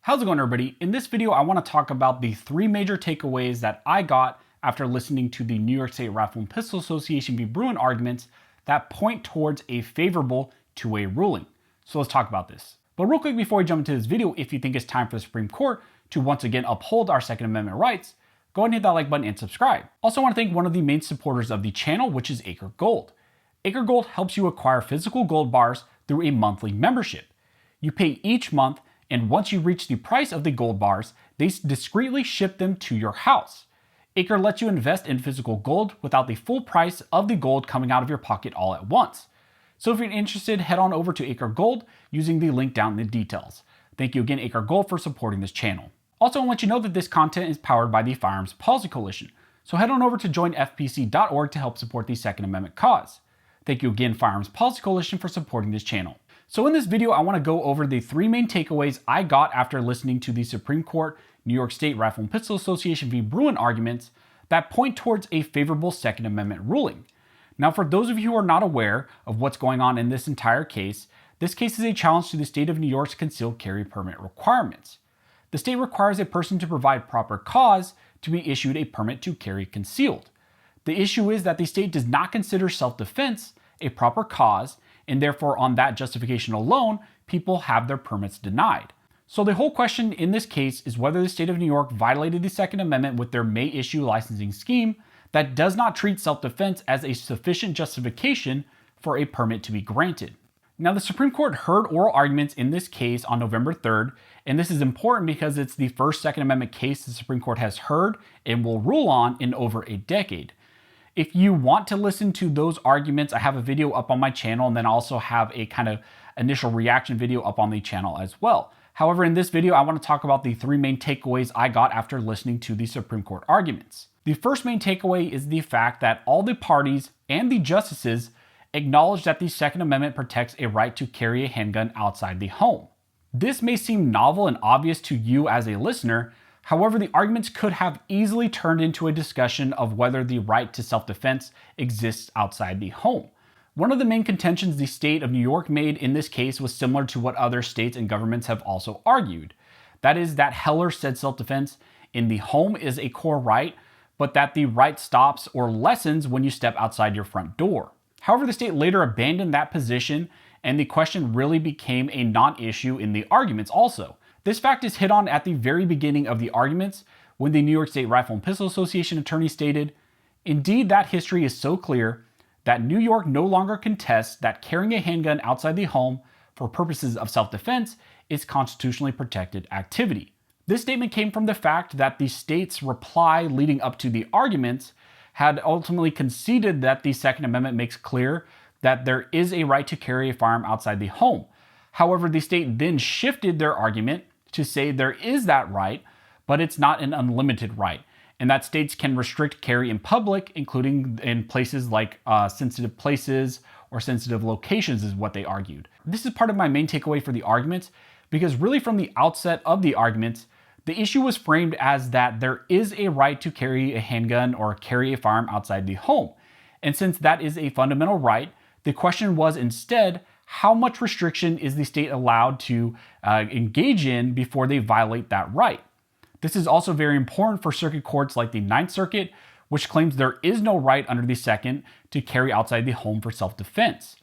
How's it going, everybody? In this video, I want to talk about the three major takeaways that I got after listening to the New York State Rifle and Pistol Association v. Bruen arguments that point towards a favorable two-way ruling. So let's talk about this. But real quick before we jump into this video, if you think it's time for the Supreme Court to once again uphold our Second Amendment rights, go ahead and hit that like button and subscribe. Also, I want to thank one of the main supporters of the channel, which is Acre Gold. Acre Gold helps you acquire physical gold bars through a monthly membership. You pay each month, and once you reach the price of the gold bars, they discreetly ship them to your house. Acre lets you invest in physical gold without the full price of the gold coming out of your pocket all at once. So if you're interested, head on over to Acre Gold using the link down in the details. Thank you again, Acre Gold, for supporting this channel. Also, I want you to know that this content is powered by the Firearms Policy Coalition, so head on over to joinfpc.org to help support the Second Amendment cause. Thank you again, Firearms Policy Coalition, for supporting this channel. So in this video, I want to go over the three main takeaways I got after listening to the Supreme Court New York State Rifle and Pistol Association v. Bruen arguments that point towards a favorable Second Amendment ruling. Now, for those of you who are not aware of what's going on in this entire case, this case is a challenge to the state of New York's concealed carry permit requirements. The state requires a person to provide proper cause to be issued a permit to carry concealed. The issue is that the state does not consider self-defense a proper cause, and therefore on that justification alone, people have their permits denied. So the whole question in this case is whether the state of New York violated the Second Amendment with their may issue licensing scheme that does not treat self-defense as a sufficient justification for a permit to be granted. Now, the Supreme Court heard oral arguments in this case on November 3rd, and this is important because it's the first Second Amendment case the Supreme Court has heard and will rule on in over a decade. If you want to listen to those arguments, I have a video up on my channel, and then I also have a kind of initial reaction video up on the channel as well. However, in this video, I want to talk about the three main takeaways I got after listening to the Supreme Court arguments. The first main takeaway is the fact that all the parties and the justices acknowledge that the Second Amendment protects a right to carry a handgun outside the home. This may seem novel and obvious to you as a listener. However, the arguments could have easily turned into a discussion of whether the right to self-defense exists outside the home. One of the main contentions the state of New York made in this case was similar to what other states and governments have also argued. That is that Heller said self-defense in the home is a core right, but that the right stops or lessens when you step outside your front door. However, the state later abandoned that position, and the question really became a non-issue in the arguments also. This fact is hit on at the very beginning of the arguments when the New York State Rifle and Pistol Association attorney stated, "Indeed, that history is so clear that New York no longer contests that carrying a handgun outside the home for purposes of self-defense is constitutionally protected activity." This statement came from the fact that the state's reply leading up to the arguments had ultimately conceded that the Second Amendment makes clear that there is a right to carry a firearm outside the home. However, the state then shifted their argument to say there is that right, but it's not an unlimited right, and that states can restrict carry in public, including in places like sensitive places or sensitive locations, is what they argued. This is part of my main takeaway for the arguments, because really from the outset of the arguments, the issue was framed as that there is a right to carry a handgun or carry a firearm outside the home. And since that is a fundamental right, the question was instead, how much restriction is the state allowed to engage in before they violate that right? This is also very important for circuit courts like the Ninth Circuit, which claims there is no right under the Second to carry outside the home for self-defense.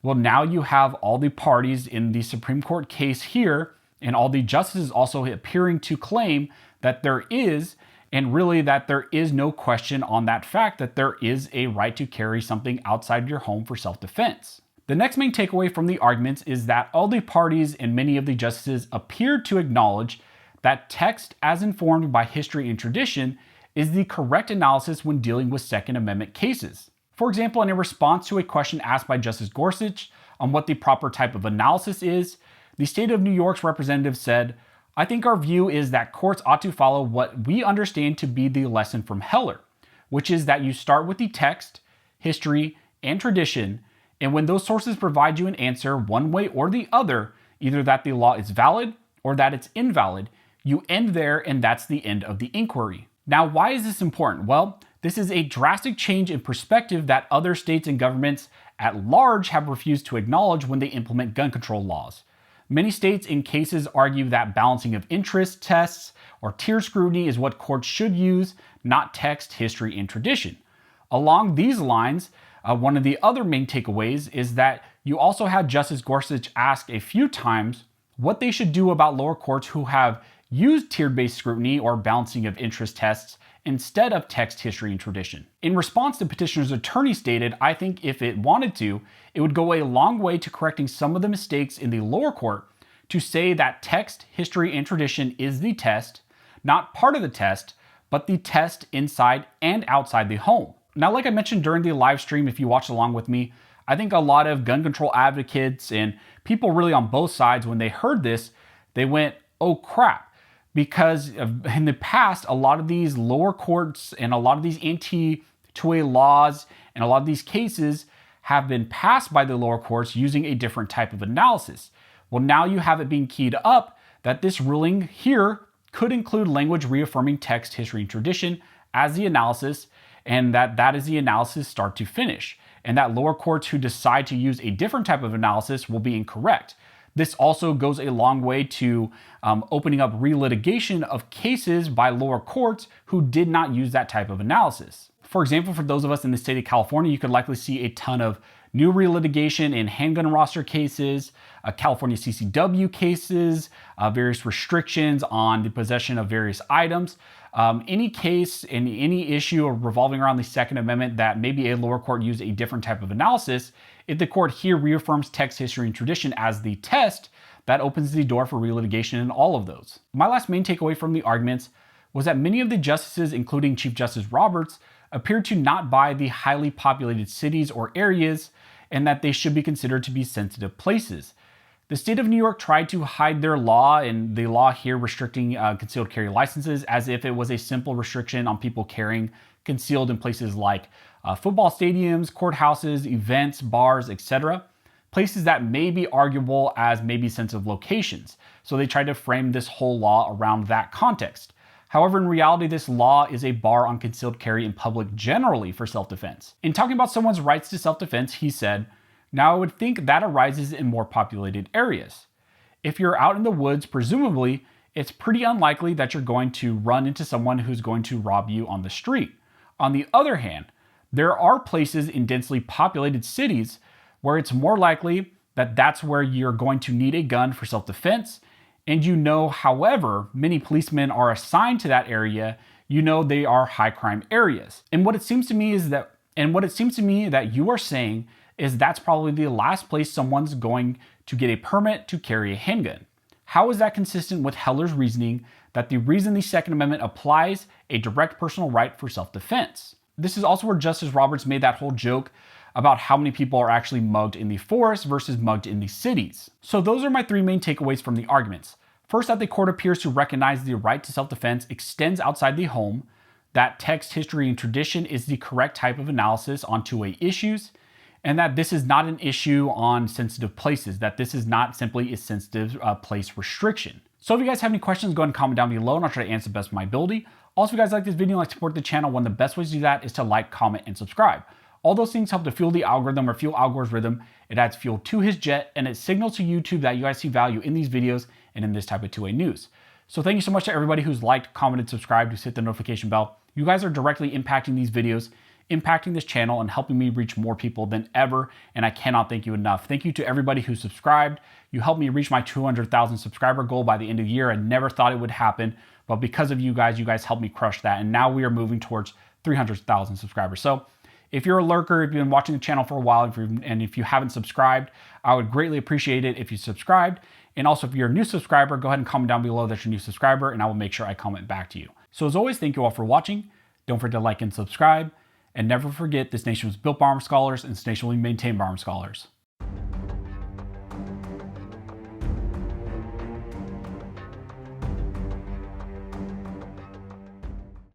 Well, now you have all the parties in the Supreme Court case here, and all the justices also appearing to claim that there is, and really that there is no question on that fact that there is a right to carry something outside your home for self-defense. The next main takeaway from the arguments is that all the parties and many of the justices appeared to acknowledge that text as informed by history and tradition is the correct analysis when dealing with Second Amendment cases. For example, in a response to a question asked by Justice Gorsuch on what the proper type of analysis is, the state of New York's representative said, "I think our view is that courts ought to follow what we understand to be the lesson from Heller, which is that you start with the text, history, and tradition, and when those sources provide you an answer one way or the other, either that the law is valid or that it's invalid, you end there and that's the end of the inquiry." Now, why is this important? Well, this is a drastic change in perspective that other states and governments at large have refused to acknowledge when they implement gun control laws. Many states in cases argue that balancing of interest tests or tier scrutiny is what courts should use, not text, history, and tradition. Along these lines, one of the other main takeaways is that you also had Justice Gorsuch ask a few times what they should do about lower courts who have used tiered-based scrutiny or balancing of interest tests instead of text, history, and tradition. In response, the petitioner's attorney stated, I think if it wanted to, it would go a long way to correcting some of the mistakes in the lower court to say that text, history, and tradition is the test, not part of the test, but the test inside and outside the home. Now, like I mentioned during the live stream, if you watched along with me, I think a lot of gun control advocates and people really on both sides, when they heard this, they went, oh crap. Because in the past, a lot of these lower courts and a lot of these anti-2A laws and a lot of these cases have been passed by the lower courts using a different type of analysis. Well, now you have it being keyed up that this ruling here could include language reaffirming text, history, and tradition as the analysis, and that is the analysis start to finish. And that lower courts who decide to use a different type of analysis will be incorrect. This also goes a long way to opening up relitigation of cases by lower courts who did not use that type of analysis. For example, for those of us in the state of California, you could likely see a ton of new relitigation in handgun roster cases, California CCW cases, various restrictions on the possession of various items. Any case and any issue revolving around the Second Amendment that maybe a lower court used a different type of analysis, if the court here reaffirms text, history, and tradition as the test, that opens the door for relitigation in all of those. My last main takeaway from the arguments was that many of the justices, including Chief Justice Roberts, appeared to not buy the highly populated cities or areas and that they should be considered to be sensitive places. The state of New York tried to hide their law, and the law here restricting concealed carry licenses as if it was a simple restriction on people carrying concealed in places like football stadiums, courthouses, events, bars, etc. Places that may be arguable as maybe sensitive locations. So they tried to frame this whole law around that context. However, in reality, this law is a bar on concealed carry in public generally for self-defense. In talking about someone's rights to self-defense, he said, now I would think that arises in more populated areas. If you're out in the woods, presumably, it's pretty unlikely that you're going to run into someone who's going to rob you on the street. On the other hand, there are places in densely populated cities where it's more likely that that's where you're going to need a gun for self-defense. And you know, however, many policemen are assigned to that area, you know they are high crime areas. And what it seems to me that you are saying is that's probably the last place someone's going to get a permit to carry a handgun. How is that consistent with Heller's reasoning that the reason the Second Amendment applies a direct personal right for self-defense? This is also where Justice Roberts made that whole joke about how many people are actually mugged in the forest versus mugged in the cities. So those are my three main takeaways from the arguments. First, that the court appears to recognize the right to self-defense extends outside the home, that text, history, and tradition is the correct type of analysis on two-way issues, and that this is not an issue on sensitive places, that this is not simply a sensitive place restriction. So if you guys have any questions, go ahead and comment down below and I'll try to answer the best of my ability. Also, if you guys like this video and like to support the channel, one of the best ways to do that is to like, comment, and subscribe. All those things help to fuel the algorithm or fuel Al Gore's rhythm. It adds fuel to his jet and it signals to YouTube that you guys see value in these videos and in this type of two-way news. So thank you so much to everybody who's liked, commented, subscribed, who's hit the notification bell. You guys are directly impacting these videos, impacting this channel, and helping me reach more people than ever, and I cannot thank you enough. Thank you to everybody who subscribed. You helped me reach my 200,000 subscriber goal by the end of the year. I never thought it would happen, but because of you guys helped me crush that, and now we are moving towards 300,000 subscribers. So if you're a lurker, if you've been watching the channel for a while, and if you haven't subscribed, I would greatly appreciate it if you subscribed. And also, if you're a new subscriber, go ahead and comment down below that you're a new subscriber, and I will make sure I comment back to you. So as always, thank you all for watching. Don't forget to like and subscribe. And never forget, this nation was built by armed scholars, and this nation will be maintained by armed scholars.